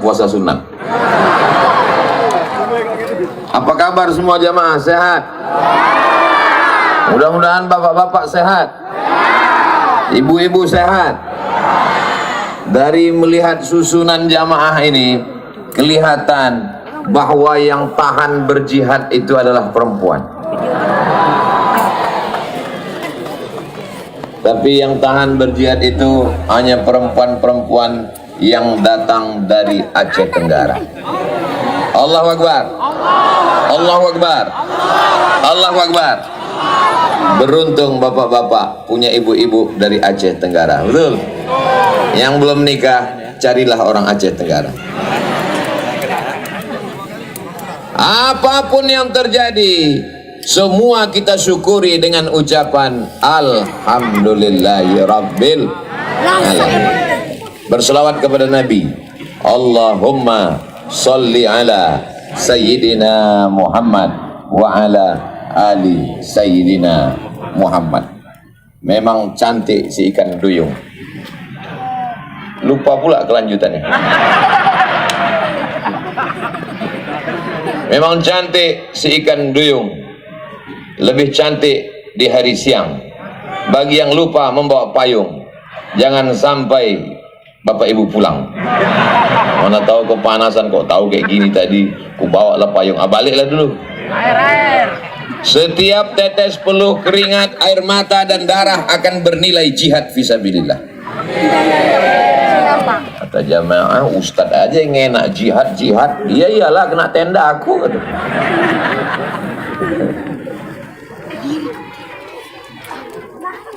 puasa sunnah. Apa kabar semua jamaah? Sehat? Mudah-mudahan bapak-bapak sehat, ibu-ibu sehat. Dari melihat susunan jamaah ini kelihatan bahwa yang tahan berjihad itu adalah perempuan. Tapi yang tahan berjihad itu hanya perempuan-perempuan yang datang dari Aceh Tenggara. Allahu Akbar, Allahu Akbar, Allahu Akbar. Beruntung bapak-bapak punya ibu-ibu dari Aceh Tenggara. Betul? Yang belum nikah, carilah orang Aceh Tenggara. Apapun yang terjadi, semua kita syukuri dengan ucapan Alhamdulillahirabbil alamin. Berselawat kepada Nabi. Allahumma sholli ala Sayyidina Muhammad wa ala ali Sayyidina Muhammad. Memang cantik si ikan duyung. Lupa pula kelanjutannya. Memang cantik si ikan duyung. Lebih cantik di hari siang. Bagi yang lupa membawa payung, jangan sampai bapak ibu pulang. Mana tahu kepanasan, kok tahu kayak gini tadi, ku bawa lah payung. Baliklah dulu. Setiap tetes peluh keringat, air mata dan darah akan bernilai jihad fisabilillah. Kata jamaah, ustadz aja yang enak jihad. Iya iyalah, kena tenda aku.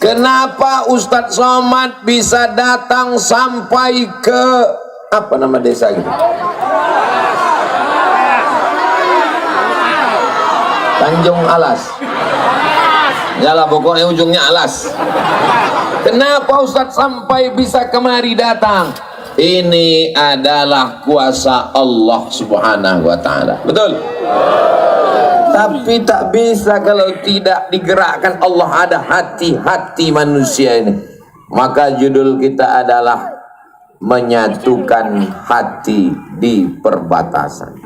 Kenapa Ustadz Somad bisa datang sampai ke apa nama desa gitu? Tanjung Alas. Yalah, pokoknya ujungnya Alas. Kenapa Ustadz sampai bisa kemari datang? Ini adalah kuasa Allah Subhanahu wa ta'ala. Betul? Tapi tak bisa kalau tidak digerakkan Allah. Ada hati-hati manusia ini. Maka judul kita adalah menyatukan hati di perbatasan.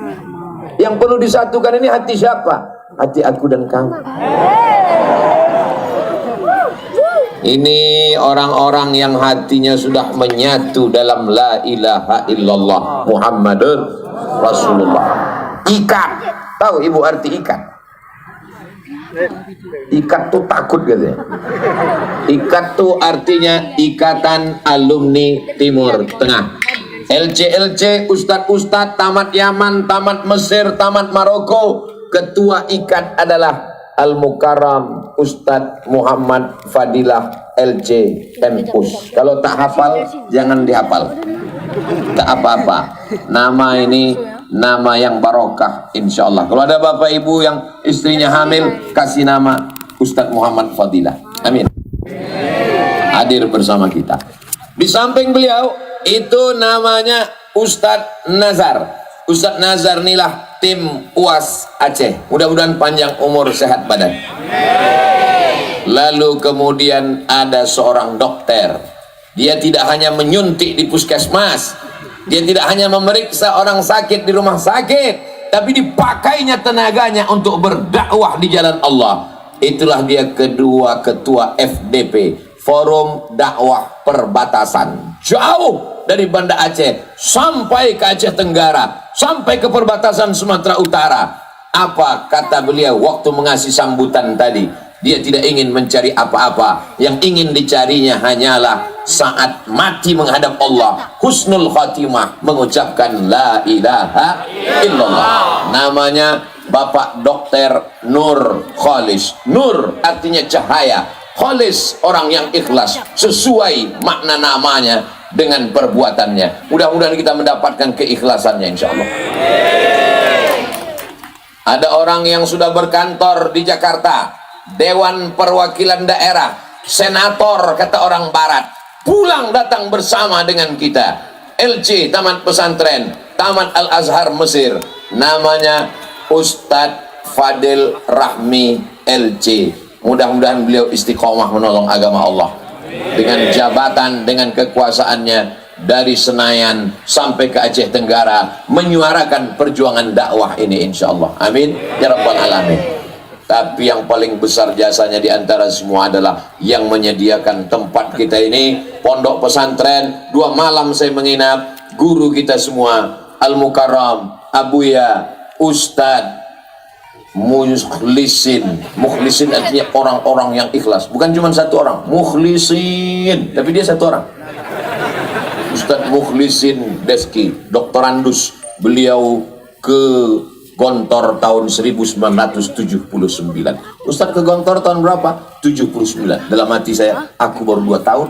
Yang perlu disatukan ini hati siapa? Hati aku dan kamu. Ini orang-orang yang hatinya sudah menyatu dalam la ilaha illallah Muhammadur Rasulullah. Ikat. Tahu ibu arti ikat? Ikat tuh takut katanya. Ikat tuh artinya Ikatan Alumni Timur Tengah. LC, Ustadz tamat Yaman, tamat Mesir, tamat Maroko. Ketua ikat adalah Al-Mukarram Ustadz Muhammad Fadilah LC Tempus. Kalau tak hafal, jangan dihafal. Tak apa-apa. Nama ini nama yang barokah insyaallah. Kalau ada bapak ibu yang istrinya hamil, kasih nama Ustadz Muhammad Fadilah. Amin. Hadir bersama kita. Di samping beliau itu namanya Ustadz Nazar. Ustadz Nazar inilah tim UAS Aceh. Mudah-mudahan panjang umur, sehat badan. Lalu kemudian ada seorang dokter. Dia tidak hanya menyuntik di puskesmas, dia tidak hanya memeriksa orang sakit di rumah sakit, tapi dipakainya tenaganya untuk berdakwah di jalan Allah. Itulah dia kedua ketua FDP, Forum Dakwah Perbatasan. Jauh dari Banda Aceh sampai ke Aceh Tenggara, sampai ke perbatasan Sumatera Utara. Apa kata beliau waktu mengasih sambutan tadi? Dia tidak ingin mencari apa-apa. Yang ingin dicarinya hanyalah saat mati menghadap Allah, husnul khatimah, mengucapkan la ilaha illallah. Namanya Bapak Dr. Nur Khalis. Nur artinya cahaya, Khalis orang yang ikhlas, sesuai makna namanya dengan perbuatannya. Mudah-mudahan kita mendapatkan keikhlasannya insyaallah. Ada orang yang sudah berkantor di Jakarta, Dewan Perwakilan Daerah, senator kata orang barat, pulang datang bersama dengan kita. LC Taman Pesantren, Taman Al-Azhar Mesir. Namanya Ustadz Fadil Rahmi LC. Mudah-mudahan beliau istiqomah menolong agama Allah. Dengan jabatan, dengan kekuasaannya, dari Senayan sampai ke Aceh Tenggara menyuarakan perjuangan dakwah ini, insyaallah. Amin ya rabbal alamin. Tapi yang paling besar jasanya di antara semua adalah yang menyediakan tempat kita ini, pondok pesantren. 2 malam saya menginap, guru kita semua Al-Mukarram Abuya Ustadz Mukhlisin artinya orang-orang yang ikhlas, bukan cuma 1 orang mukhlisin, tapi dia 1 orang, Ustadz Mukhlisin Deski, doktorandus. Beliau ke Gontor tahun 1979. Ustadz ke Gontor tahun berapa? 79. Dalam hati saya, aku baru 2 tahun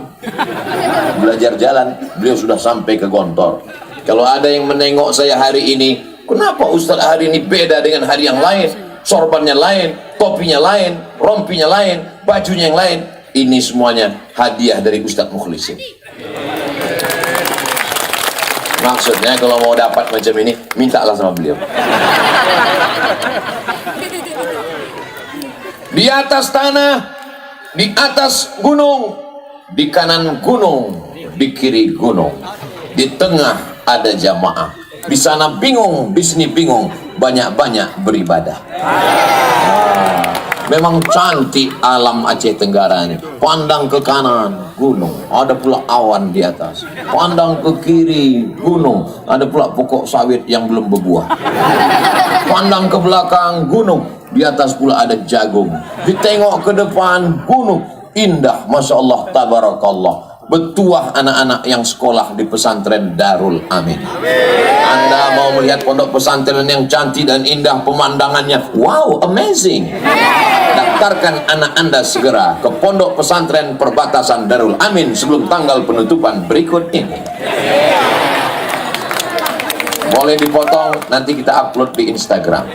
belajar jalan, beliau sudah sampai ke Gontor. Kalau ada yang menengok saya hari ini, kenapa Ustadz hari ini beda dengan hari yang lain? Sorbannya lain, topinya lain, rompinya lain, bajunya yang lain. Ini semuanya hadiah dari Ustadz Mukhlisin. Maksudnya kalau mau dapat macam ini, mintalah sama beliau. Di atas tanah, di atas gunung, di kanan gunung, di kiri gunung, di tengah ada jamaah. Di sana bingung, di sini bingung, banyak-banyak beribadah. Memang cantik alam Aceh Tenggara ini. Pandang ke kanan, gunung, ada pula awan di atas. Pandang ke kiri, gunung, ada pula pokok sawit yang belum berbuah. Pandang ke belakang, gunung, di atas pula ada jagung. Ditengok ke depan, gunung, indah, Masya Allah, tabarakallah. Betuah anak-anak yang sekolah di pesantren Darul Amin. Anda mau melihat pondok pesantren yang cantik dan indah pemandangannya, wow, amazing. Daftarkan anak Anda segera ke pondok pesantren perbatasan Darul Amin sebelum tanggal penutupan berikut ini. Boleh dipotong, nanti kita upload di Instagram.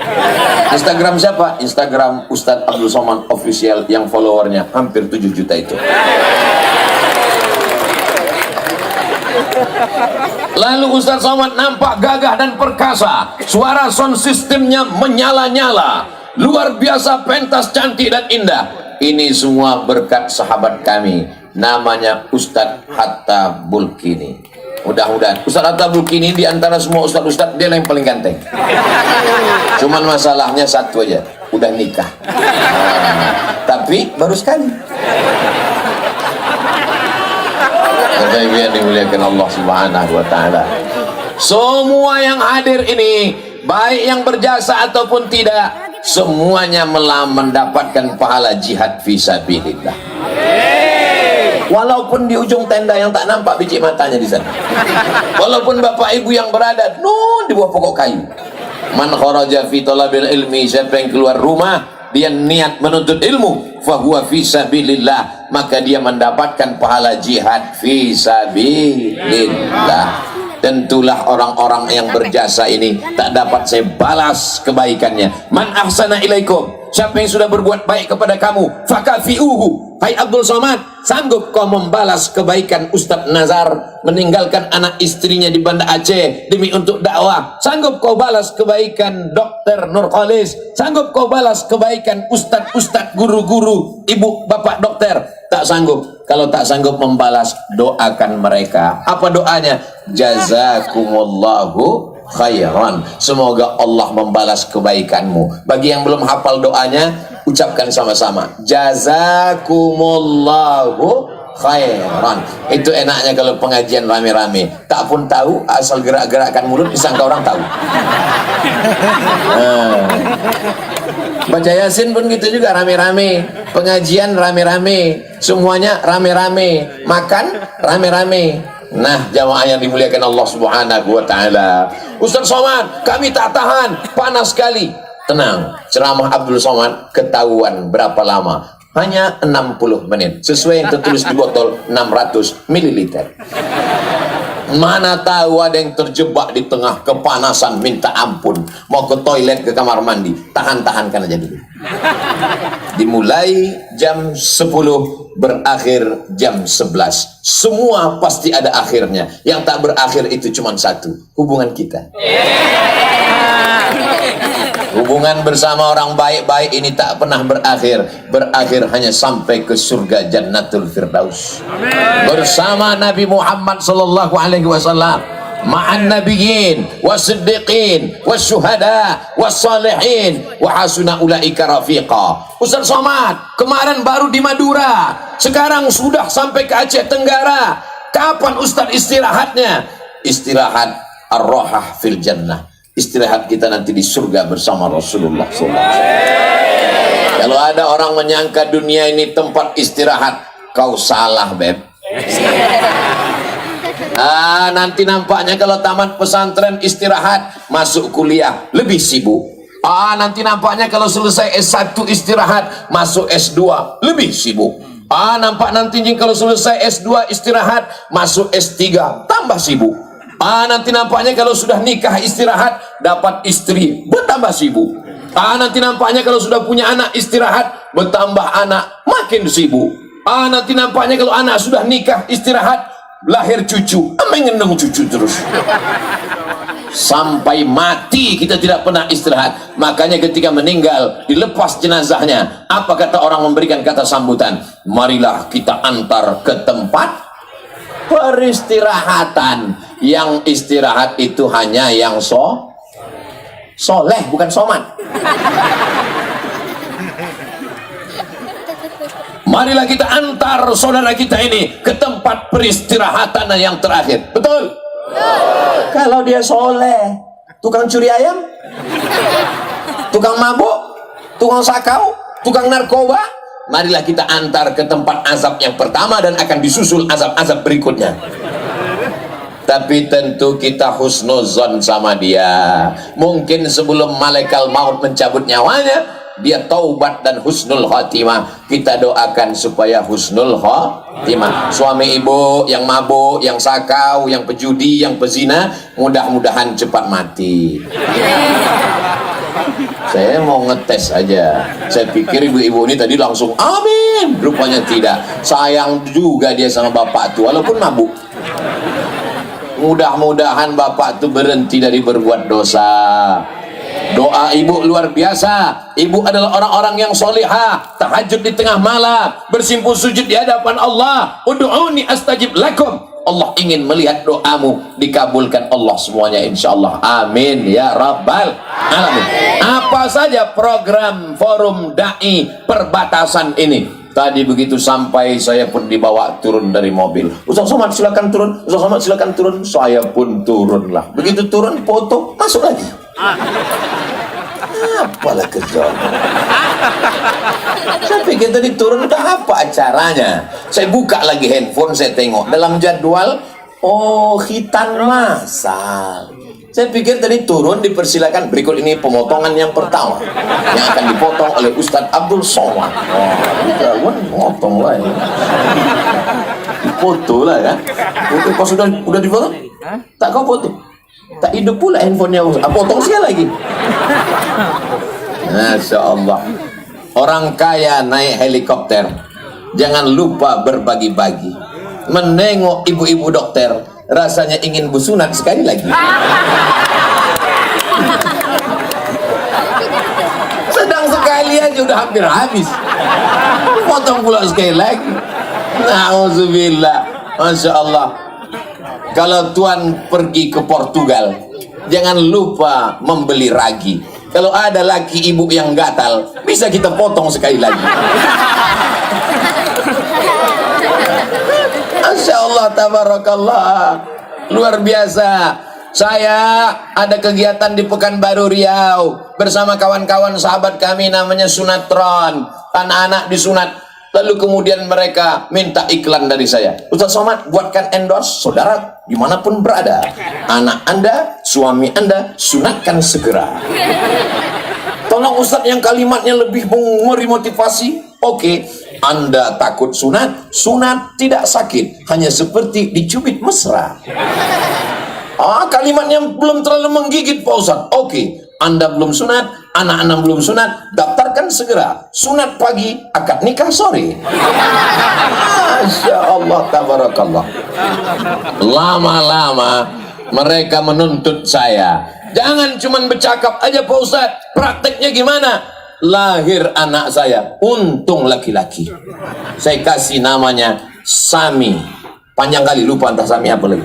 Instagram siapa? Instagram Ustadz Abdul Somad Official yang followernya hampir 7 juta itu. Lalu Ustadz Somad nampak gagah dan perkasa. Suara sound sistemnya menyala-nyala. Luar biasa, pentas, cantik dan indah. Ini semua berkat sahabat kami, namanya Ustadz Hatta Bulkini. Mudah-mudahan Ustadz Hatta Bulkini di antara semua ustadz-ustadz dia yang paling ganteng. Cuman masalahnya satu aja, udah nikah. Tapi baru sekali. Yang dimuliakan Allah Subhanahu wa taala. Semua yang hadir ini, baik yang berjasa ataupun tidak, semuanya mendapatkan pahala jihad fisabilillah. Walaupun di ujung tenda yang tak nampak biji matanya di sana. Walaupun bapak ibu yang berada di bawah pokok kayu. Man kharaja fi talabil ilmi, siapa yang keluar rumah dia niat menuntut ilmu, fahuwa fisabilillah, maka dia mendapatkan pahala jihad fisabilillah. Tentulah orang-orang yang berjasa ini tak dapat saya balas kebaikannya. Man ahsana ilaikum, siapa yang sudah berbuat baik kepada kamu, fakafiuhu. Hai Abdul Somad, sanggup kau membalas kebaikan Ustadz Nazar meninggalkan anak istrinya di Banda Aceh demi untuk dakwah? Sanggup kau balas kebaikan Dr. Nurkhalis? Sanggup kau balas kebaikan Ustadz guru-guru, ibu bapak dokter? Tak sanggup. Kalau tak sanggup membalas, doakan mereka. Apa doanya? Jazakumullahu khairan. Semoga Allah membalas kebaikanmu. Bagi yang belum hafal doanya, ucapkan sama-sama. Jazakumullahu khairan. Itu enaknya kalau pengajian rame-rame. Tak pun tahu, asal gerak-gerakkan mulut disangka orang tahu. Baca Yasin pun gitu juga, rame-rame. Pengajian rame-rame. Semuanya rame-rame. Makan rame-rame. Nah, jamaah yang dimuliakan Allah Subhanahu wa taala. Ustadz Somad, kami tak tahan, panas sekali. Tenang, ceramah Abdul Somad ketahuan berapa lama. Hanya 60 menit. Sesuai yang tertulis di botol, 600 ml. Mana tahu ada yang terjebak di tengah kepanasan minta ampun, mau ke toilet, ke kamar mandi, tahan-tahankan aja dulu. Dimulai jam 10, berakhir jam 11. Semua pasti ada akhirnya. Yang tak berakhir itu cuma satu, hubungan kita. Hubungan bersama orang baik-baik ini tak pernah berakhir. Berakhir hanya sampai ke surga Jannatul Firdaus. Bersama Nabi Muhammad sallallahu alaihi wasallam, ma'an nabiyyin wasiddiqin wasyuhada wassalihin wa hasuna ulaika rafiqa. Ustaz Somad kemarin baru di Madura, sekarang sudah sampai ke Aceh Tenggara. Kapan Ustaz istirahatnya? Istirahat ar-rahah fil jannah. Istirahat kita nanti di surga bersama Rasulullah SAW. Kalau ada orang menyangka dunia ini tempat istirahat, kau salah, Beb. Nanti nampaknya kalau tamat pesantren istirahat, masuk kuliah lebih sibuk. Nanti nampaknya kalau selesai S1 istirahat, masuk S2 lebih sibuk. Nanti kalau selesai S2 istirahat, masuk S3 tambah sibuk. Nanti nampaknya kalau sudah nikah istirahat, dapat istri bertambah sibuk. Nanti nampaknya kalau sudah punya anak istirahat, bertambah anak makin sibuk. Nanti nampaknya kalau anak sudah nikah istirahat, lahir cucu, mengendong cucu terus. Sampai mati kita tidak pernah istirahat. Makanya ketika meninggal, dilepas jenazahnya, apa kata orang memberikan kata sambutan? Marilah kita antar ke tempat peristirahatan. Yang istirahat itu hanya yang soleh, bukan somat. Marilah kita antar saudara kita ini ke tempat peristirahatan yang terakhir. Betul? Kalau dia soleh, tukang curi ayam, tukang mabuk, tukang sakau, tukang narkoba, marilah kita antar ke tempat azab yang pertama dan akan disusul azab-azab berikutnya. Tapi tentu kita husnuzon sama dia. Mungkin sebelum malaikat maut mencabut nyawanya, dia taubat dan husnul khotimah. Kita doakan supaya husnul khotimah. Suami ibu yang mabuk, yang sakau, yang pejudi, yang pezina, mudah-mudahan cepat mati. Saya mau ngetes aja. Saya pikir ibu-ibu ini tadi langsung amin. Rupanya tidak. Sayang juga dia sama bapak tuh walaupun mabuk. Mudah-mudahan bapak itu berhenti dari berbuat dosa. Doa ibu luar biasa. Ibu adalah orang-orang yang solihah, tahajud di tengah malam, bersimpuh sujud di hadapan Allah. Ud'uni astajib lakum. Allah ingin melihat doamu dikabulkan Allah semuanya insyaallah. Amin ya rabbal alamin. Apa saja program forum dai perbatasan ini. Tadi begitu sampai, saya pun dibawa turun dari mobil. Ustaz Somad silakan turun, Ustaz Somad silakan turun. Saya pun turunlah. Begitu turun, foto, masuk lagi. Apalah kerjaan. Saya pikir tadi turun udah apa acaranya. Saya buka lagi handphone, saya tengok dalam jadwal, oh khitan masal. Saya pikir tadi turun dipersilakan, berikut ini pemotongan yang pertama yang akan dipotong oleh Ustadz Abdul Somad. Oh, potong lah ya. Foto lah ya. Kau sudah difoto? Tak kau foto? Tak hidup pula handphonenya. Potong sekali lagi. Masya Allah. Orang kaya naik helikopter, jangan lupa berbagi-bagi. Menengok ibu-ibu dokter, rasanya ingin bersunat sekali lagi. Sedang sekali aja udah hampir habis, potong pula sekali lagi. Nauzubillah. Masya Allah. Kalau tuan pergi ke Portugal, jangan lupa membeli ragi. Kalau ada laki ibu yang gatal, bisa kita potong sekali lagi. Masya Allah, tabarakallah, luar biasa. Saya ada kegiatan di Pekanbaru Riau bersama kawan-kawan sahabat kami namanya Sunatron. Anak-anak disunat. Lalu kemudian mereka minta iklan dari saya. Ustaz Somad, buatkan endorse saudara dimanapun berada. Anak anda, suami anda, sunatkan segera. Tolong Ustaz yang kalimatnya lebih memberi motivasi. Oke, anda takut sunat? Sunat tidak sakit, hanya seperti dicubit mesra. Kalimatnya belum terlalu menggigit Pak Ustaz. Oke, Anda belum sunat, anak-anak belum sunat, daftarkan segera. Sunat pagi, akad nikah sore. Masya Allah, tabarakallah. Lama-lama Mereka menuntut saya, jangan cuman bercakap aja Pak Ustadz, prakteknya gimana? Lahir anak saya, untung laki-laki, saya kasih namanya Sami. Panjang kali, lupa entah Sami apa lagi.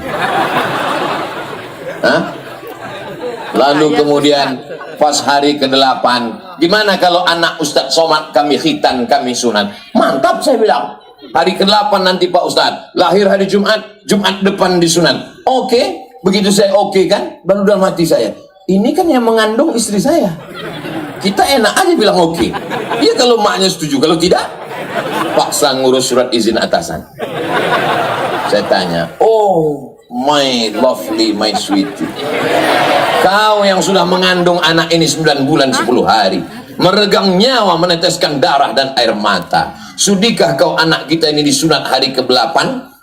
Hah? Lalu kemudian pas hari ke-8, gimana kalau anak Ustadz Somad kami khitan, kami sunat? Mantap, saya bilang. Hari ke-8 nanti Pak Ustadz, lahir hari Jumat, Jumat depan disunat. Oke, begitu saya oke kan, baru dalam hati saya, ini kan yang mengandung istri saya. Kita enak aja bilang oke. Iya kalau maknya setuju, kalau tidak, paksa ngurus surat izin atasan. Saya tanya, oh my lovely, my sweetie, kau yang sudah mengandung anak ini 9 bulan 10 hari, meregang nyawa, meneteskan darah dan air mata, sudikah kau anak kita ini disunat hari ke-8?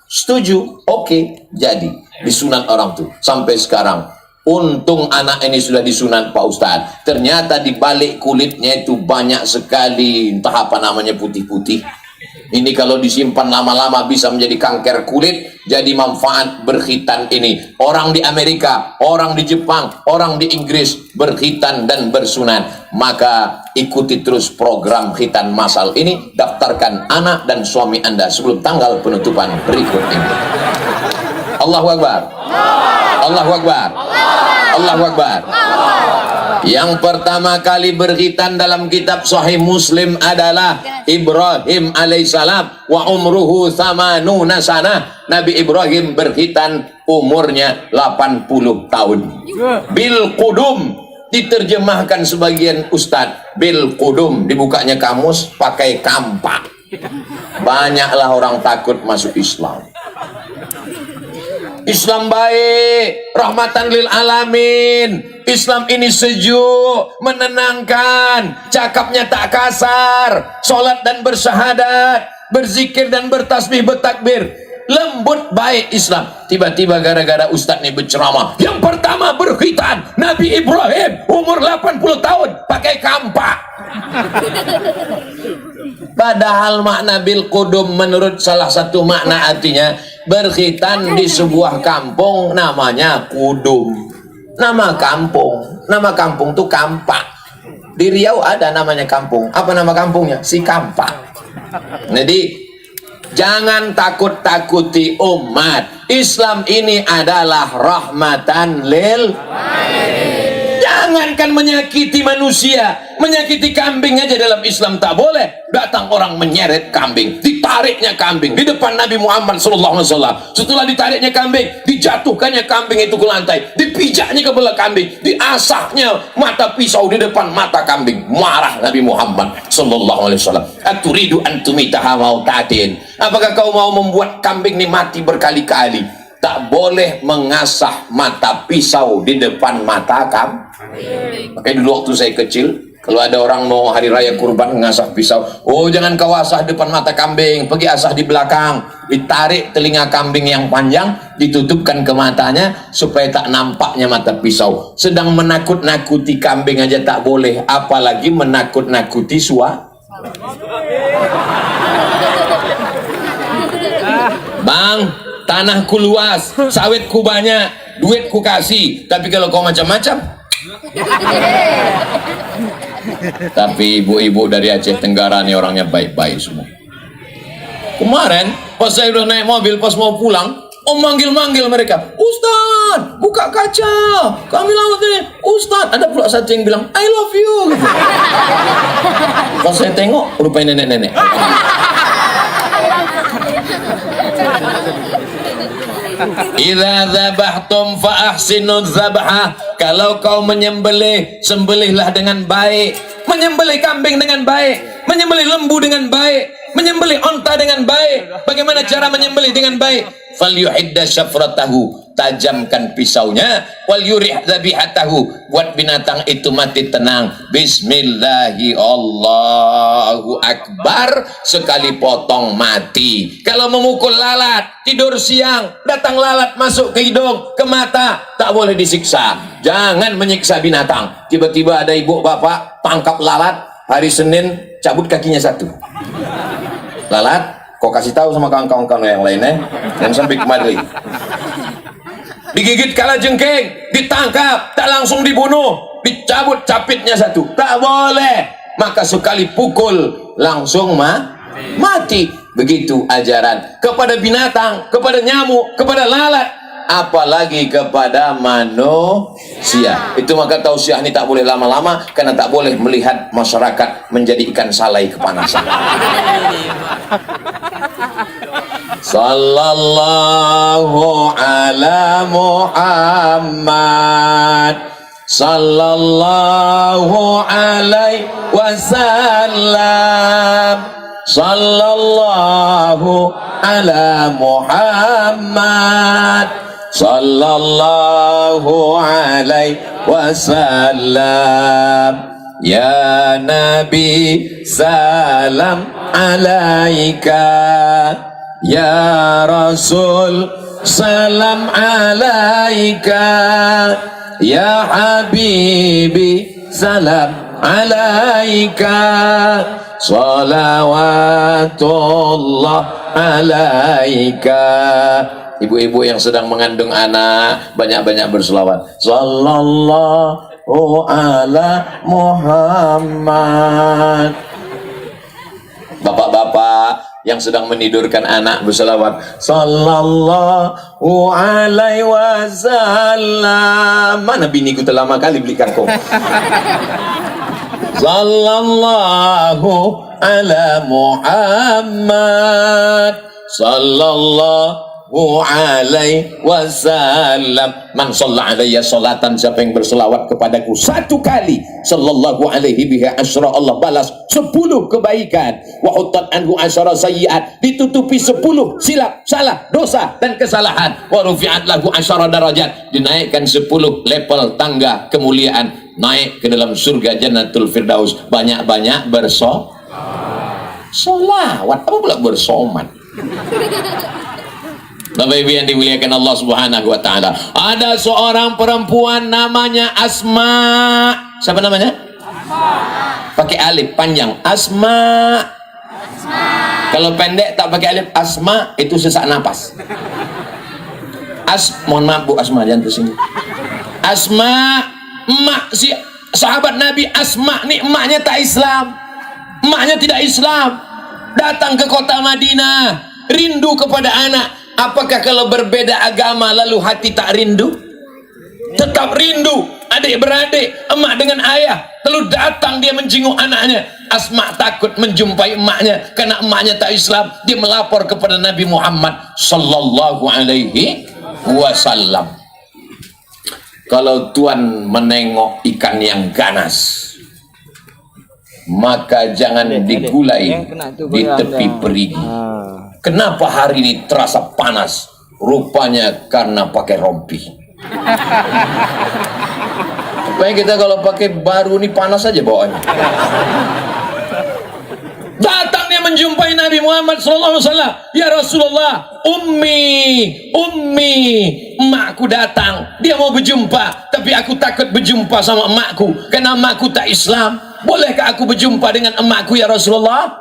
Setuju? Oke, jadi disunat orang tuh. Sampai sekarang, untung anak ini sudah disunat Pak Ustadz. Ternyata di balik kulitnya itu banyak sekali, entah apa namanya, putih-putih. Ini kalau disimpan lama-lama bisa menjadi kanker kulit. Jadi manfaat berkhitan ini. Orang di Amerika, orang di Jepang, orang di Inggris berkhitan dan bersunat. Maka ikuti terus program khitan masal ini. Daftarkan anak dan suami Anda sebelum tanggal penutupan berikut ini. Allahu Akbar. Allahu Akbar. Allahu Akbar. Yang pertama kali berkhitan dalam kitab Sahih Muslim adalah Ibrahim alaihissalam, wa umruhu thamanuna sanah. Nabi Ibrahim berkhitan umurnya 80 tahun. Bil Qudum, diterjemahkan sebagian ustadz, bil Qudum, dibukanya kamus pakai kampak. Banyaklah orang takut masuk Islam. Islam baik, rahmatan lil alamin. Islam ini sejuk, menenangkan, cakapnya tak kasar, sholat dan bersyahadat, berzikir dan bertasbih, bertakbir, lembut, baik Islam. Tiba-tiba gara-gara ustadz ini berceramah, yang pertama berkhitan Nabi Ibrahim umur 80 tahun pakai kampak. Padahal makna bil Qudum menurut salah satu makna artinya berkhitan di sebuah kampung namanya Kudum. Nama kampung tuh Kampak. Di Riau ada namanya kampung. Apa nama kampungnya? Si Kampak. Jadi jangan takut-takuti umat. Islam ini adalah rahmatan lil alamin. Jangankan menyakiti manusia, menyakiti kambing aja dalam Islam tak boleh. Datang orang menyeret kambing, ditariknya kambing di depan Nabi Muhammad SAW. Setelah ditariknya kambing, dijatuhkannya kambing itu ke lantai, dipijaknya kepala kambing, diasahnya mata pisau di depan mata kambing. Marah Nabi Muhammad SAW. Aturidu antumitaha mautatin. Apakah kau mau membuat kambing ini mati berkali-kali? Tak boleh mengasah mata pisau di depan mata kambing. Makanya dulu waktu saya kecil, kalau ada orang mau hari raya kurban mengasah pisau, oh jangan kau asah depan mata kambing, pergi asah di belakang. Ditarik telinga kambing yang panjang, ditutupkan ke matanya supaya tak nampaknya mata pisau. Sedang menakut-nakuti kambing aja tak boleh, apalagi menakut-nakuti Bang, tanahku luas, sawitku banyak, duitku kasih, tapi kalau kau macam-macam. Tapi ibu-ibu dari Aceh Tenggara nih orangnya baik-baik semua. Kemarin pas saya udah naik mobil, pas mau pulang, om manggil-manggil mereka, Ustadz, buka kaca, kami lawat ini. Ustadz, ada pula satu yang bilang I love you gitu. Pas saya tengok, rupanya nenek-nenek. Idza dzabhtum fa ahsinu dzabha. Kalau kau menyembelih, sembelihlah dengan baik. Menyembelih kambing dengan baik, menyembelih lembu dengan baik, menyembelih onta dengan baik. Bagaimana cara menyembelih dengan baik? Falyuhidda syafratahu, tajamkan pisaunya, wal yurih dzabihatahu, buat binatang itu mati tenang. Bismillahi Allahu Akbar, sekali potong mati. Kalau memukul lalat, tidur siang, datang lalat masuk ke hidung, ke mata, tak boleh disiksa. Jangan menyiksa binatang. Tiba-tiba ada ibu bapak tangkap lalat, hari Senin cabut kakinya satu. Lalat, kau kasih tahu sama kawan-kawan yang lainnya, dan sampai kemari. digigit kalajengking, ditangkap, tak langsung dibunuh, dicabut capitnya satu, tak boleh. Maka sekali pukul langsung mati. Begitu ajaran kepada binatang, kepada nyamuk, kepada lalat, apalagi kepada manusia. Itu maka tausiah ini tak boleh lama-lama, karena tak boleh melihat masyarakat menjadi ikan salai kepanasan. Sallallahu ala Muhammad, sallallahu alaihi wasallam, sallallahu ala Muhammad, sallallahu alaihi wasallam. Ya Nabi salam alaika, ya Rasul salam alaika, ya Habibi salam alaika, salawatullah alaika. Ibu-ibu yang sedang mengandung anak, banyak-banyak berselawat. Sallallahu ala Muhammad. Bapak-bapak yang sedang menidurkan anak, berselawat. Sallallahu alaihi wasallam. Mana biniku telah lama kali beli kangkung. Sallallahu ala Muhammad, sallallahu alaihi wasallam. Man shalla alayya salatan, siapa yang berselawat kepadaku satu kali, sallallahu alaihi biha asyra, Allah balas 10 kebaikan. Wa hutat anhu asyra sayyiat, ditutupi 10 silap, salah, dosa dan kesalahan. Wa rufi'at lahu asyra darajat, dinaikkan 10 level tangga kemuliaan, naik ke dalam surga Jannatul Firdaus. Banyak-banyak bersolawat, apa pula bersoman. Bapak Ibu yang dimuliakan Allah Subhanahu wa taala, ada seorang perempuan namanya Asma. Siapa namanya? Asma. Pakai alif panjang, Asma. Kalau pendek tak pakai alif, Asma, itu sesak napas. Mohon maaf Bu Asma, jangan tersinggung. Asma, emak si sahabat Nabi Asma nih, emaknya tak Islam. Emaknya tidak Islam. Datang ke kota Madinah, rindu kepada anak. Apakah kalau berbeda agama lalu hati tak rindu? Tetap rindu. Adik beradik, emak dengan ayah. Lalu datang dia menjenguk anaknya. Asma takut menjumpai emaknya karena emaknya tak Islam. Dia melapor kepada Nabi Muhammad sallallahu alaihi wasallam. Kalau Tuhan menengok ikan yang ganas, maka jangan digulai di tepi perigi. Kenapa hari ini terasa panas? Rupanya karena pakai rompi. Supaya kita kalau pakai baru ini panas aja bawaannya. Datang dia menjumpai Nabi Muhammad SAW. Ya Rasulullah, ummi, emakku datang. Dia mau berjumpa, tapi aku takut berjumpa sama emakku karena emakku tak Islam. Bolehkah aku berjumpa dengan emakku ya Rasulullah?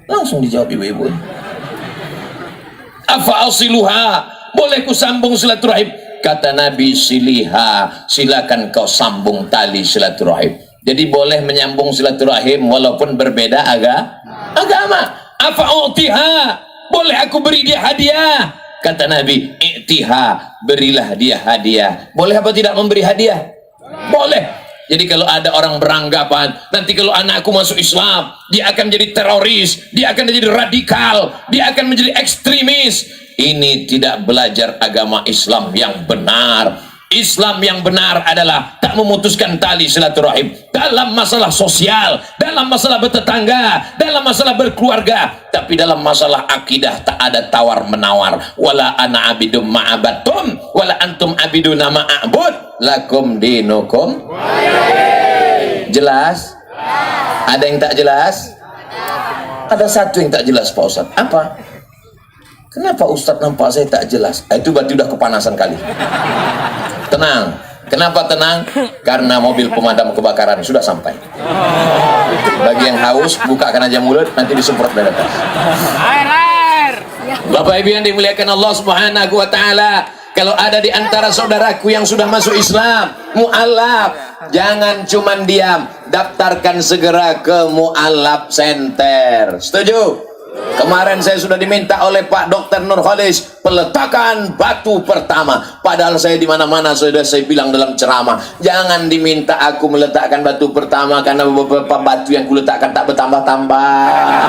Langsung dijawab ibu-ibu. Afa asiluha, boleh ku sambung silaturahim? Kata Nabi, siliha, silakan kau sambung tali silaturahim. Jadi boleh menyambung silaturahim walaupun berbeda agama. Afa utiha, boleh aku beri dia hadiah? Kata Nabi, i'tiha, berilah dia hadiah. Boleh apa tidak memberi hadiah? Boleh. Jadi kalau ada orang beranggapan nanti kalau anakku masuk Islam, dia akan menjadi teroris, dia akan menjadi radikal, dia akan menjadi ekstremis. Ini tidak belajar agama Islam yang benar. Islam yang benar adalah tak memutuskan tali silaturahim dalam masalah sosial, dalam masalah bertetangga, dalam masalah berkeluarga, tapi dalam masalah akidah tak ada tawar menawar. Wala ana abidum ma'abatum wala antum abiduna ma'abud lakum dinukum. Jelas? Ada yang tak jelas? Ada satu yang tak jelas Pak Ustadz. Apa? Kenapa Ustadz nampak saya tak jelas? Itu berarti udah kepanasan kali. Tenang. Kenapa tenang? Karena mobil pemadam kebakaran sudah sampai. Bagi yang haus, bukakan aja mulut, nanti disemprot dari atas. Bapak Ibu yang dimuliakan Allah Subhanahu wa taala, Kalau ada di antara saudaraku yang sudah masuk Islam, mu'alaf, jangan cuman diam, daftarkan segera ke Mu'alaf Center. Setuju? Kemarin saya sudah diminta oleh Pak Dr. Nurholis peletakan batu pertama. Padahal saya di mana-mana sudah saya bilang dalam ceramah, jangan diminta aku meletakkan batu pertama, karena beberapa batu yang kuletakkan tak bertambah-tambah.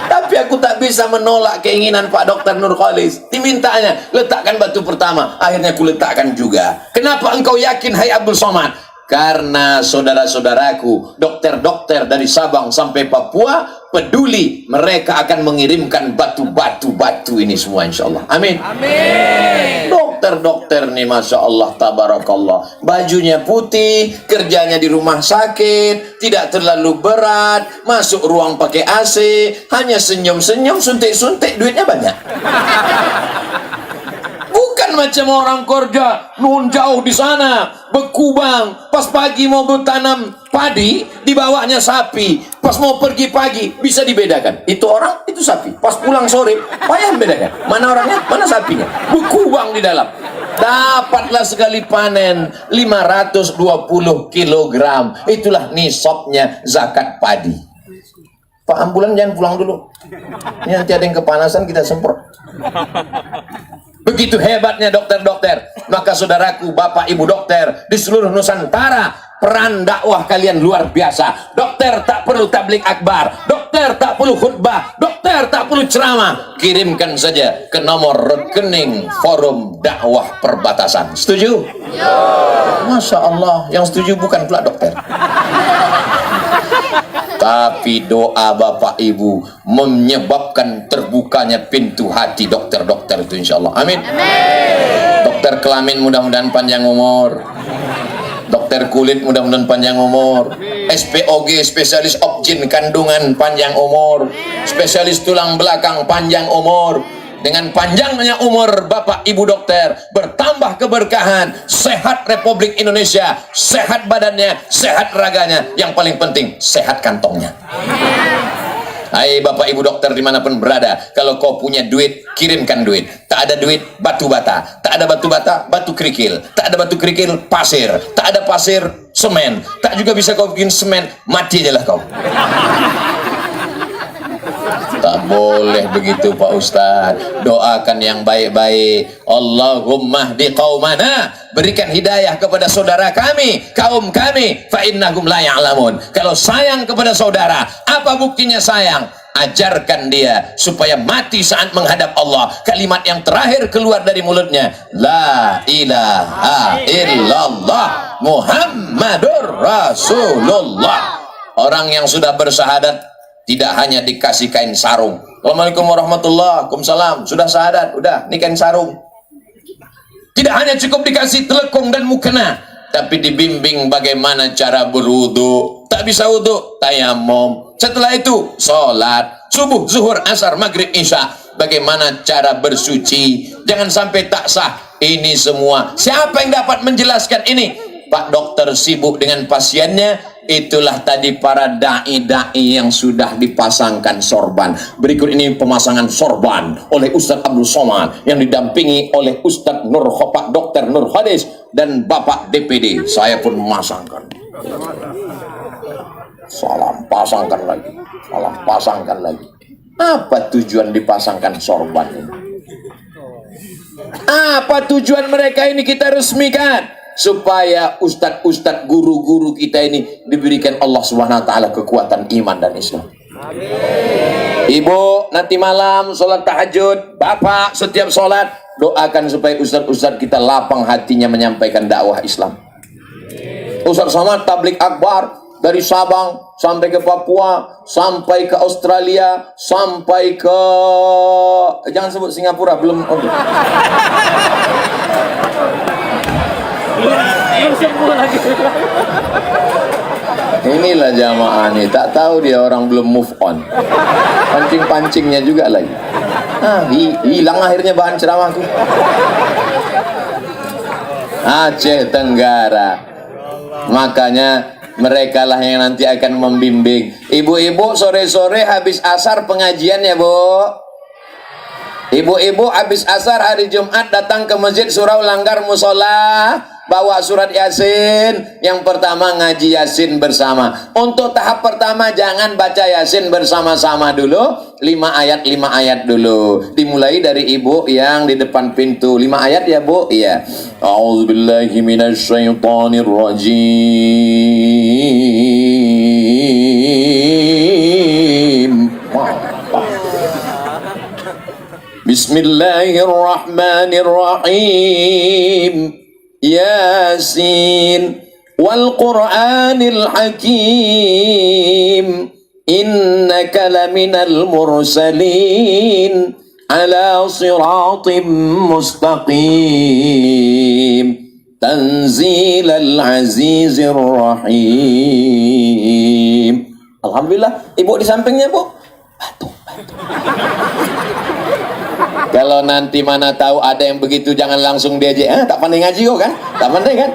Tapi aku tak bisa menolak keinginan Pak Dr. Nurholis. Dimintanya letakkan batu pertama, akhirnya aku letakkan juga. Kenapa engkau yakin, hai Abdul Somad? Karena saudara-saudaraku, dokter-dokter dari Sabang sampai Papua peduli, mereka akan mengirimkan batu-batu ini semua, insya Allah. Amin. Amin. Dokter-dokter nih, masya Allah, tabarakallah, bajunya putih, kerjanya di rumah sakit, tidak terlalu berat, masuk ruang pakai AC, hanya senyum-senyum, suntik-suntik, duitnya banyak. Bukan macam orang kerja nun jauh di sana, Bekubang, pas pagi mau bertanam padi, di bawahnya sapi, pas mau pergi pagi, bisa dibedakan, itu orang, itu sapi. Pas pulang sore, payah membedakan mana orangnya, mana sapinya. Bekubang di dalam. Dapatlah sekali panen 520 kilogram. Itulah nisabnya zakat padi. Pak ambulan jangan pulang dulu, ini nanti ada yang kepanasan, kita semprot. Begitu hebatnya dokter-dokter. Maka saudaraku, bapak ibu dokter di seluruh Nusantara, peran dakwah kalian luar biasa. Dokter tak perlu tablik akbar, dokter tak perlu khutbah, dokter tak perlu ceramah. Kirimkan saja ke nomor rekening Forum Dakwah Perbatasan. Setuju? Masya Allah, yang setuju bukan pula dokter. Tapi doa bapak ibu menyebabkan terbukanya pintu hati dokter-dokter itu, insya Allah. Amin. Dokter kelamin mudah-mudahan panjang umur, dokter kulit mudah-mudahan panjang umur, SPOG spesialis objin kandungan panjang umur, spesialis tulang belakang panjang umur. Dengan panjangnya umur bapak ibu dokter, bertambah keberkahan, sehat Republik Indonesia, sehat badannya, sehat raganya, yang paling penting sehat kantongnya. Hai bapak ibu dokter dimanapun berada, kalau kau punya duit, kirimkan duit. Tak ada duit, batu bata. Tak ada batu bata, batu kerikil. Tak ada batu kerikil, pasir. Tak ada pasir, semen. Tak juga bisa kau bikin semen, mati aja lah kau. Tak boleh begitu Pak Ustadz. Doakan yang baik-baik. Allahumma hdi qaumana, berikan hidayah kepada saudara kami, kaum kami, fa innahum la ya'lamun. Kalau sayang kepada saudara, apa buktinya sayang? Ajarkan dia supaya mati saat menghadap Allah. Kalimat yang terakhir keluar dari mulutnya, la ilaha illallah Muhammadur Rasulullah. Orang yang sudah bersyahadat tidak hanya dikasih kain sarung. Assalamualaikum warahmatullahi wabarakatuh. Sudah syahadat, udah, ini kain sarung. Tidak hanya cukup dikasih telekung dan mukena, tapi dibimbing bagaimana cara berwudu. Tak bisa wudu, tayamum. Setelah itu, sholat subuh, zuhur, asar, maghrib, isya. Bagaimana cara bersuci? Jangan sampai tak sah. Ini semua siapa yang dapat menjelaskan ini? Pak dokter sibuk dengan pasiennya. Itulah tadi para da'i-da'i yang sudah dipasangkan sorban. Berikut ini pemasangan sorban oleh Ustadz Abdul Somad yang didampingi oleh Ustadz Pak Dr. Nurholis dan Bapak DPD. Saya pun memasangkan. Salam pasangkan lagi, salam pasangkan lagi. Apa tujuan dipasangkan sorban ini? Apa tujuan mereka ini kita resmikan? Supaya ustadz-ustadz, guru-guru kita ini diberikan Allah SWT kekuatan iman dan Islam. Amin. Ibu nanti malam sholat tahajud, bapak setiap sholat doakan supaya ustadz-ustadz kita lapang hatinya menyampaikan dakwah Islam. Ustadz Somad tablik akbar dari Sabang sampai ke Papua, sampai ke Australia, sampai ke, jangan sebut Singapura, belum. Inilah jamaah nih, tak tahu dia orang belum move on. Pancing-pancingnya juga lagi. Hilang akhirnya bahan ceramahku. Aceh Tenggara. Makanya mereka lah yang nanti akan membimbing. Ibu-ibu sore-sore habis asar pengajian ya Bu. Ibu-ibu habis asar hari Jumat datang ke masjid surau langgar musola, bawa surat Yasin. Yang pertama ngaji Yasin bersama. Untuk tahap pertama jangan baca Yasin bersama-sama dulu, 5 ayat dulu. Dimulai dari ibu yang di depan pintu. 5 ayat ya Bu? Iya. A'udzubillahi minasyaitonirrajim. Bismillahirrahmanirrahim. Yasin wal Qur'anil Hakim. Innaka laminal mursalin ala siratim mustaqim. Tanzilal azizir rahim. Alhamdulillah, ibu di sampingnya Bu. Bantu. Kalau nanti mana tahu ada yang begitu, jangan langsung diajak. Tak pandai ngaji kok kan? Tak pandai kan?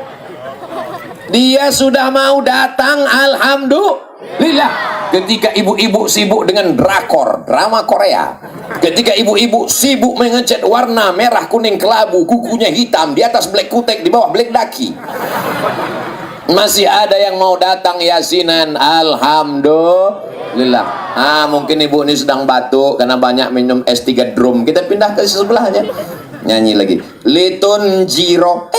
Dia sudah mau datang, alhamdulillah. Ketika ibu-ibu sibuk dengan drakor, drama Korea. Ketika ibu-ibu sibuk mengecat warna merah, kuning, kelabu, kukunya hitam, di atas black kutek, di bawah black daki. Masih ada yang mau datang yasinan, alhamdulillah. Mungkin ibu ini sedang batuk karena banyak minum S3 drum. Kita pindah ke sebelahnya. Nyanyi lagi. Litun jiro.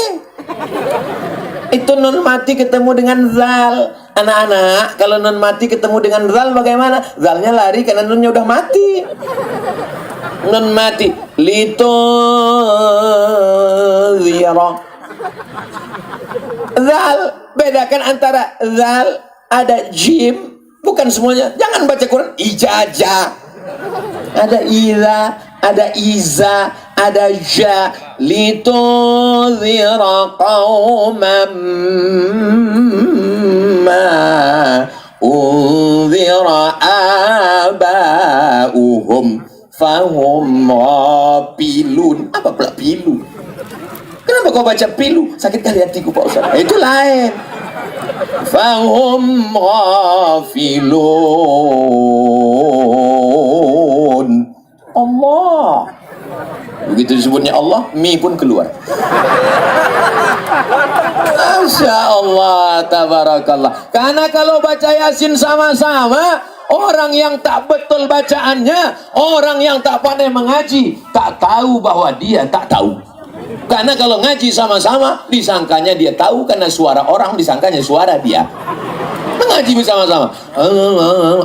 Itu nun mati ketemu dengan zal. Anak-anak, kalau nun mati ketemu dengan zal bagaimana? Zalnya lari karena nunnya udah mati. Nun mati. Litun jiro. Zal, bedakan antara zal, ada jim, bukan semuanya. Jangan baca Quran ijazah. Ada ila, ada iza, ada ja. Lituzira qawman ma unzira aba'uhum fahum ghafilun. Apa pula pilu? Kenapa kau baca pilu? Sakit kali hatiku Pak Ustaz. Itu lain. Fahum ghafilun. Allah. Begitu disebutnya Allah, mi pun keluar. Masya Allah, tabarakallah. Karena kalau baca Yasin sama-sama, orang yang tak betul bacaannya, orang yang tak pandai mengaji, tak tahu bahwa dia tak tahu. Karena kalau ngaji sama-sama, disangkanya dia tahu, karena suara orang disangkanya suara dia. Mengaji bersama-sama.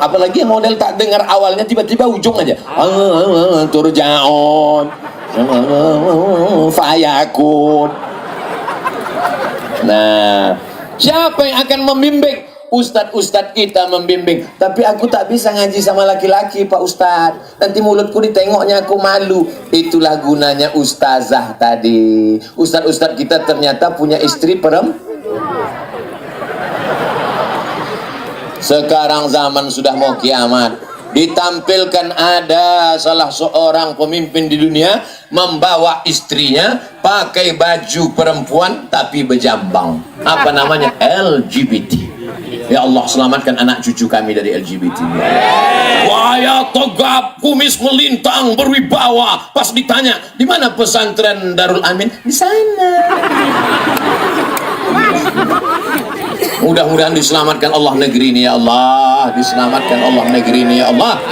Apalagi yang model tak dengar awalnya, tiba-tiba ujung aja. Turja'un, fayakun. Nah, siapa yang akan membimbing? Ustadz-ustadz kita membimbing. Tapi aku tak bisa ngaji sama laki-laki Pak Ustadz. Nanti mulutku ditengoknya aku malu. Itulah gunanya ustazah tadi. Ustadz-ustadz kita ternyata punya istri perempuan. Sekarang zaman sudah mau kiamat. Ditampilkan ada salah seorang pemimpin di dunia membawa istrinya pakai baju perempuan tapi berjambang. Apa namanya? LGBT. Ya Allah, selamatkan anak cucu kami dari LGBT. Waya tegap, kumis melintang, berwibawa. Pas ditanya, di mana pesantren Darul Amin? Di sana. Mudah-mudahan diselamatkan Allah negeri ini ya Allah. Diselamatkan Allah negeri ini ya Allah.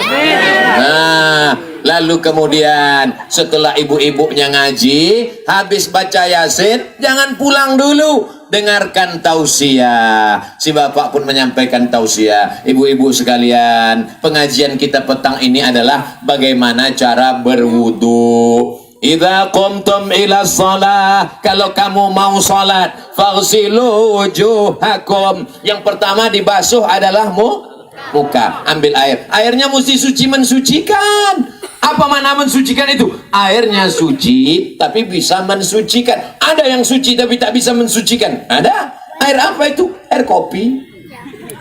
Nah, lalu kemudian setelah ibu-ibunya ngaji, habis baca Yasin, jangan pulang dulu. Dengarkan tausiah. Si bapak pun menyampaikan tausiah. Ibu-ibu sekalian, pengajian kita petang ini adalah bagaimana cara berwudu. Idza qumtum ila shalah, kalau kamu mau salat, faghsilu wujuhakum. Yang pertama dibasuh adalah muka. Ambil air. Airnya mesti suci, mensucikan. Apa makna mensucikan itu? Airnya suci tapi bisa mensucikan. Ada yang suci tapi tak bisa mensucikan. Ada. Air apa itu? Air kopi.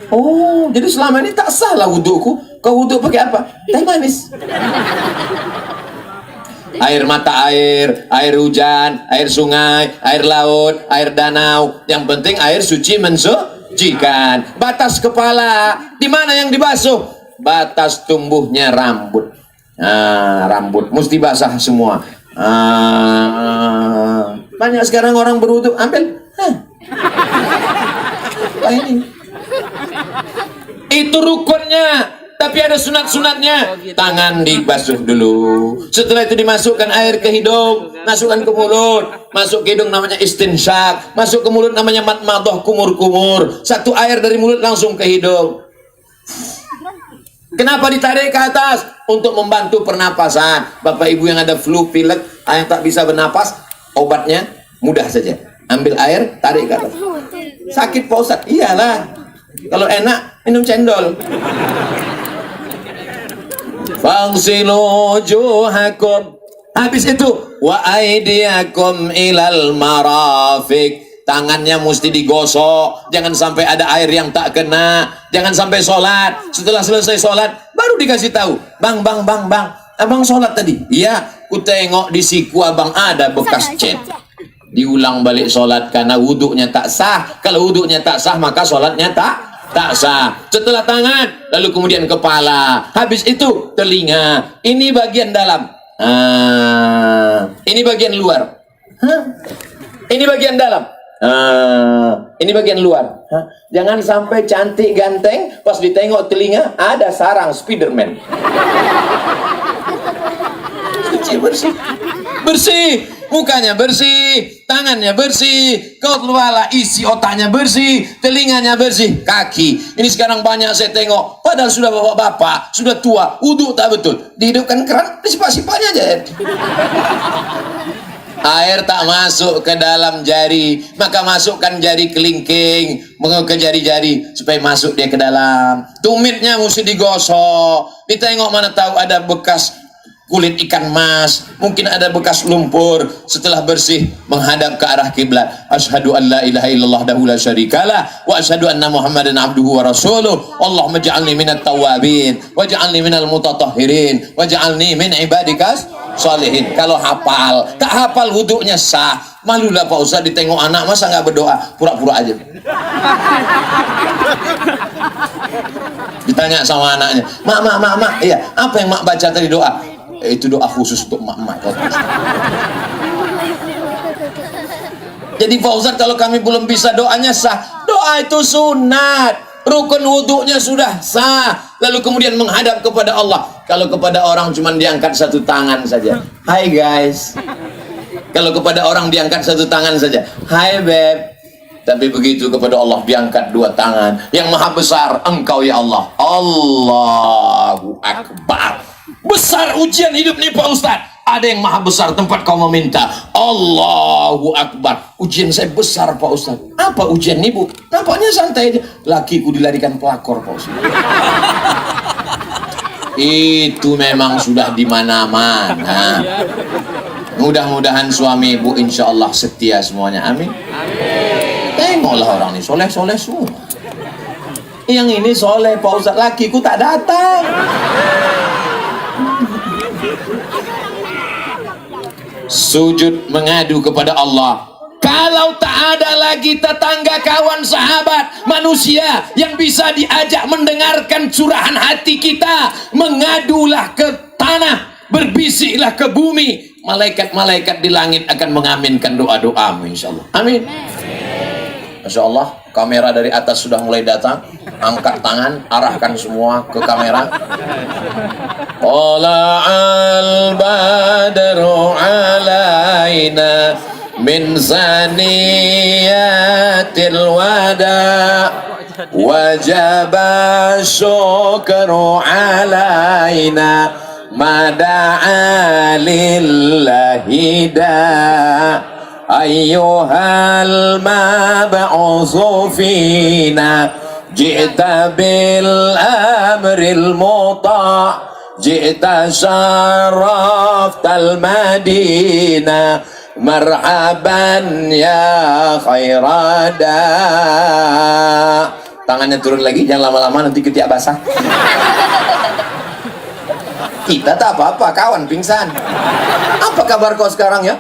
Oh, jadi selama ini tak salah wuduku. Kau wuduk pakai apa? Teh manis. Air mata air, air hujan, air sungai, air laut, air danau. Yang penting air suci mensucikan. Batas kepala, di mana yang dibasuh? Batas tumbuhnya rambut. Rambut mesti basah semua. Banyak sekarang orang berwudu ambil. Apa ini? Itu rukunnya, tapi ada sunat-sunatnya. Tangan dibasuh dulu. Setelah itu dimasukkan air ke hidung, masukkan ke mulut. Masuk ke hidung namanya istinsyak, masuk ke mulut namanya matmadah, kumur-kumur. Satu air dari mulut langsung ke hidung. Kenapa ditarik ke atas? Untuk membantu pernapasan. Bapak ibu yang ada flu, pilek, yang tak bisa bernapas, obatnya mudah saja. Ambil air, tarik ke atas. Sakit Pak Ustadz? Iyalah. Kalau enak, minum cendol. Fagsilu wujuhakum. Habis itu, wa aydiyakum ilal marafiq. Tangannya mesti digosok, jangan sampai ada air yang tak kena, jangan sampai sholat. Setelah selesai sholat, baru dikasih tahu, bang, abang sholat tadi? Iya, ku tengok di siku abang ada bekas cat. Diulang balik sholat karena wuduknya tak sah. Kalau wuduknya tak sah, maka sholatnya tak sah. Setelah tangan, lalu kemudian kepala, habis itu telinga. Ini bagian dalam, ini bagian luar. Ini bagian dalam. Ini bagian luar. Jangan sampai cantik ganteng, pas ditengok telinga ada sarang Spiderman. Cuci bersih, mukanya bersih, tangannya bersih, kepala isi otaknya bersih, telinganya bersih, kaki. Ini sekarang banyak saya tengok, padahal sudah bapak-bapak, sudah tua, wudhu tak betul, dihidupkan keran, disipak-sipaknya aja. Air tak masuk ke dalam jari, maka masukkan jari kelingking ke jari-jari supaya masuk dia ke dalam. Tumitnya mesti digosok. Ditengok mana tahu ada bekas kulit ikan mas, mungkin ada bekas lumpur. Setelah bersih, menghadap ke arah kiblat. Asyhadu an la ilaha illallah wahdahu la syarikalah wa asyhadu anna Muhammadan abduhu wa rasuluh. Allahumma ja'alni minat tawabin waj'alni minal mutatahhirin waj'alni min ibadikas salihin. Kalau hafal, tak hafal wuduknya sah. Malulah Pak Ustaz ditengok anak, masa nggak berdoa, pura-pura aja. Ditanya sama anaknya, mak, iya, apa yang mak baca tadi doa? Itu doa khusus untuk mak-mak. Jadi Pak Ustaz, kalau kami belum bisa doanya sah, doa itu sunat. Rukun wuduknya sudah sah. Lalu kemudian menghadap kepada Allah. Kalau kepada orang cuma diangkat satu tangan saja, hai guys. Kalau kepada orang diangkat satu tangan saja, hai beb. Tapi begitu kepada Allah diangkat dua tangan. Yang maha besar engkau ya Allah. Allahu Akbar. Besar ujian hidup nih Pak Ustaz. Ada yang maha besar tempat kau meminta. Allahu Akbar. Ujian saya besar Pak Ustaz. Apa ujian nih Bu? Nampaknya santai aja. Lakiku dilarikan pelakor Pak Ustaz. Itu memang sudah di mana-mana. Mudah-mudahan suami ibu insya Allah setia semuanya. Amin. Tengoklah orang ini soleh-soleh semua. Yang ini soleh Pak Ustaz, lakiku tak datang. Sujud mengadu kepada Allah. Kalau tak ada lagi tetangga, kawan, sahabat, manusia yang bisa diajak mendengarkan curahan hati kita, mengadulah ke tanah, berbisiklah ke bumi. Malaikat-malaikat di langit akan mengaminkan doa-doamu insyaallah. Amin. Masya Allah, kamera dari atas sudah mulai datang. Angkat tangan, arahkan semua ke kamera. Tala'al badru alaina min saniyatil wada wajaba syukru alaina mada'a lillahi da ayyuhal mab'usu fina ji'ta bil amril muta' ji'ta syaraftal madinah marhaban ya khairada. Tangannya turun lagi, jangan lama-lama nanti ketiak basah. Kita tak apa-apa, kawan pingsan. Apa kabar kau sekarang ya?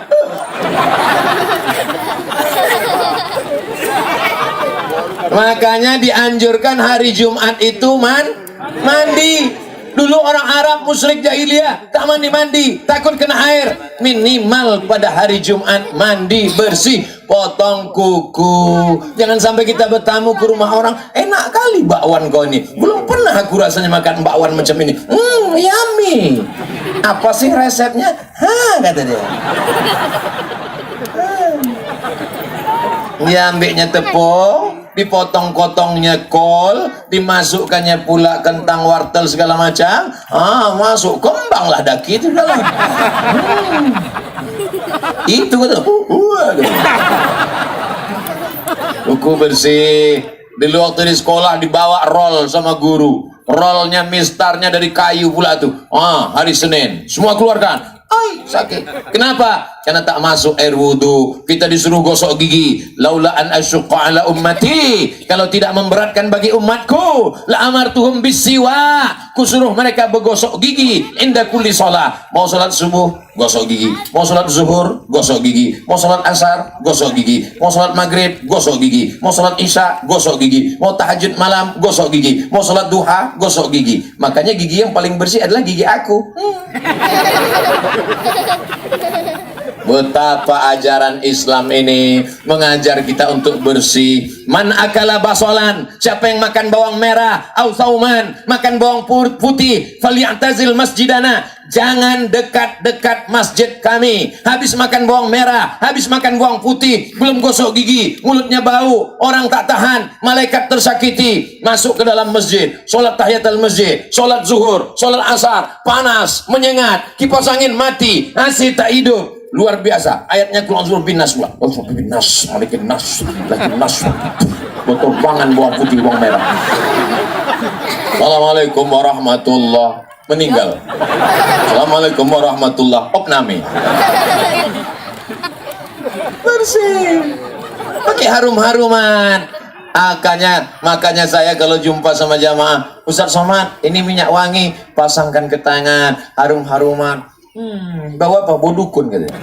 Makanya dianjurkan hari Jumat itu mandi. Dulu orang Arab musyrik jahiliyah tak mandi-mandi, takut kena air. Minimal pada hari Jumat mandi bersih, potong kuku. Jangan sampai kita bertamu ke rumah orang, enak kali bakwan kau ini. Belum pernah aku rasanya makan bakwan macam ini. Yummy. Apa sih resepnya? Kata dia. Diambilnya tepung, dipotong-potongnya kol, dimasukkannya pula kentang, wortel segala macam. Masuk kembang lah daki itu dalam. Itu betul. Buku bersih. Dulu waktu di sekolah dibawa roll sama guru. Rollnya mistarnya dari kayu pula tuh. Hari Senin semua keluarkan. Sakit. Kenapa? Karena tak masuk air wudhu. Kita disuruh gosok gigi. Laula an asyqa ala ummati. Kalau tidak memberatkan bagi umatku, la amartuhum bisiwa. Kusuruh mereka bergosok gigi inda kulli shalah. Mau salat subuh, gosok gigi. Mau salat zuhur, gosok gigi. Mau salat asar, gosok gigi. Mau salat maghrib, gosok gigi. Mau salat isya, gosok gigi. Mau tahajud malam, gosok gigi. Mau salat duha, gosok gigi. Makanya gigi yang paling bersih adalah gigi aku. Betapa ajaran Islam ini mengajar kita untuk bersih. Man akala basolan, siapa yang makan bawang merah, au sauman, makan bawang putih, falyatazil masjidana, jangan dekat-dekat masjid kami. Habis makan bawang merah, habis makan bawang putih, belum gosok gigi, mulutnya bau, orang tak tahan, malaikat tersakiti, masuk ke dalam masjid, sholat tahiyatul masjid, sholat zuhur, sholat asar, panas, menyengat, kipas angin mati, AC tak hidup. Luar biasa. Ayatnya Quran surah bin Nas pula. Bin Nas, malikin Nas, lakin Nas. Botol bangan bawang putih, bawang merah. Assalamualaikum warahmatullah. Meninggal. Assalamualaikum warahmatullah. Opname. Bersih. Pakai harum-haruman. Makanya saya kalau jumpa sama jamaah, Ustaz Somad, ini minyak wangi, pasangkan ke tangan, harum-haruman. Bawa apa? Bodukun katanya.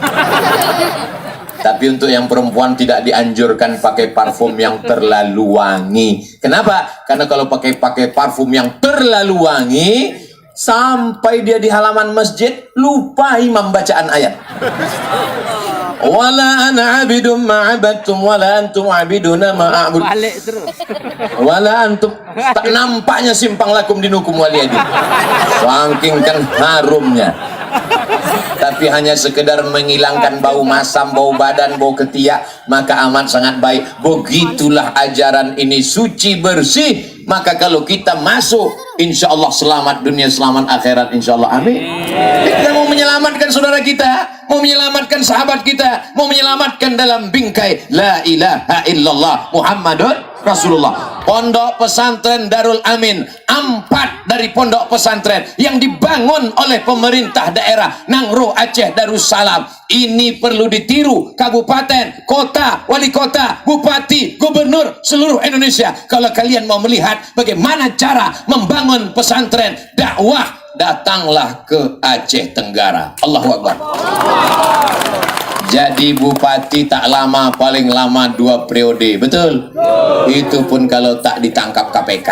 Tapi untuk yang perempuan tidak dianjurkan pakai parfum yang terlalu wangi. Kenapa? Karena kalau pakai parfum yang terlalu wangi, sampai dia di halaman masjid lupa imam bacaan ayat. Wala ana abidum ma'abadtum wala antum abiduna ma'abud. Balik terus. Wala antum, tak nampaknya simpang lakum dinukum waliyadi. Saking kan harumnya. Tapi hanya sekedar menghilangkan bau masam, bau badan, bau ketiak, maka amat sangat baik. Begitulah ajaran ini, suci bersih. Maka kalau kita masuk, insya Allah selamat dunia, selamat akhirat, insya Allah. Amin. Kita mau menyelamatkan saudara kita, mau menyelamatkan sahabat kita, mau menyelamatkan dalam bingkai La ilaha illallah Muhammadun Rasulullah. Pondok pesantren Darul Amin, 4 dari pondok pesantren yang dibangun oleh pemerintah daerah Nangro Aceh Darussalam. Ini perlu ditiru kabupaten, kota, wali kota, bupati, gubernur seluruh Indonesia. Kalau kalian mau melihat bagaimana cara membangun pesantren dakwah, datanglah ke Aceh Tenggara. Allahu Akbar. Jadi bupati tak lama, paling lama 2 periode, betul? Itu pun kalau tak ditangkap KPK.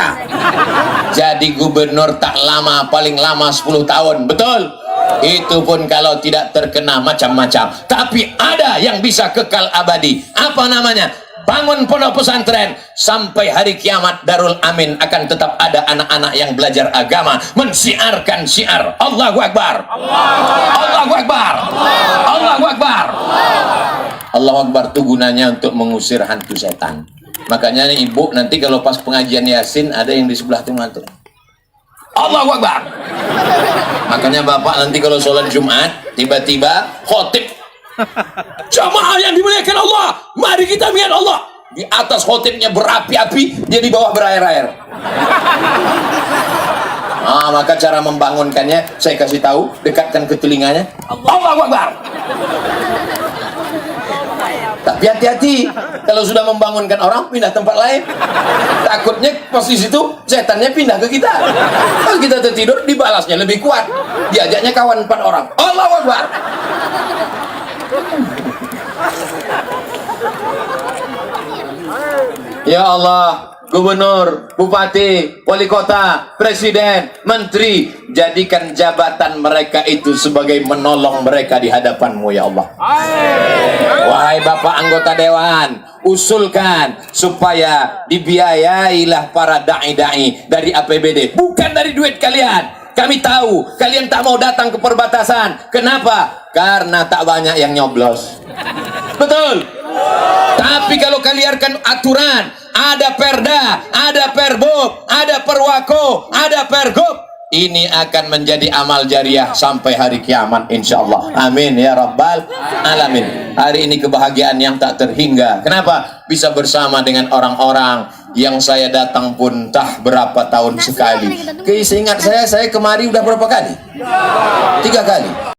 Jadi gubernur tak lama, paling lama 10 tahun, betul? Itu pun kalau tidak terkena macam-macam. Tapi ada yang bisa kekal abadi. Apa namanya? Bangun pondok pesantren, sampai hari kiamat Darul Amin akan tetap ada anak-anak yang belajar agama, mensiarkan syiar Allahu Akbar, Allahu Akbar, Allahu Akbar. Allahu Akbar itu gunanya untuk mengusir hantu setan. Makanya nih ibu, nanti kalau pas pengajian Yasin ada yang di sebelah tuh mantu Allahu Akbar. Makanya bapak nanti kalau sholat Jumat tiba-tiba khotib, jamaah yang dimuliakan Allah, mari kita ingat Allah. Di atas khotibnya berapi-api, dia di bawah berair-air. Maka cara membangunkannya saya kasih tahu, dekatkan ke telinganya, Allahu Akbar. Tapi hati-hati, kalau sudah membangunkan orang pindah tempat lain, takutnya posisi itu setannya pindah ke kita. Kalau kita tertidur, dibalasnya lebih kuat, diajaknya kawan 4 orang, Allahu Akbar. Ya Allah, gubernur, bupati, wali kota, presiden, menteri. Jadikan jabatan mereka itu sebagai menolong mereka di hadapanmu ya Allah. Wahai Bapak anggota Dewan, usulkan supaya dibiayailah para da'i-da'i dari APBD, bukan dari duit kalian. Kami tahu kalian tak mau datang ke perbatasan. Kenapa? Karena tak banyak yang nyoblos. Betul. Tapi kalau kalian aturan, ada perda, ada perbob, ada perwako, ada pergub, ini akan menjadi amal jariah sampai hari kiamat insyaallah. Amin ya rabbal alamin. Hari ini kebahagiaan yang tak terhingga. Kenapa? Bisa bersama dengan orang-orang yang saya datang pun tah berapa tahun sekali. Seingat saya kemari udah berapa kali? 3 kali.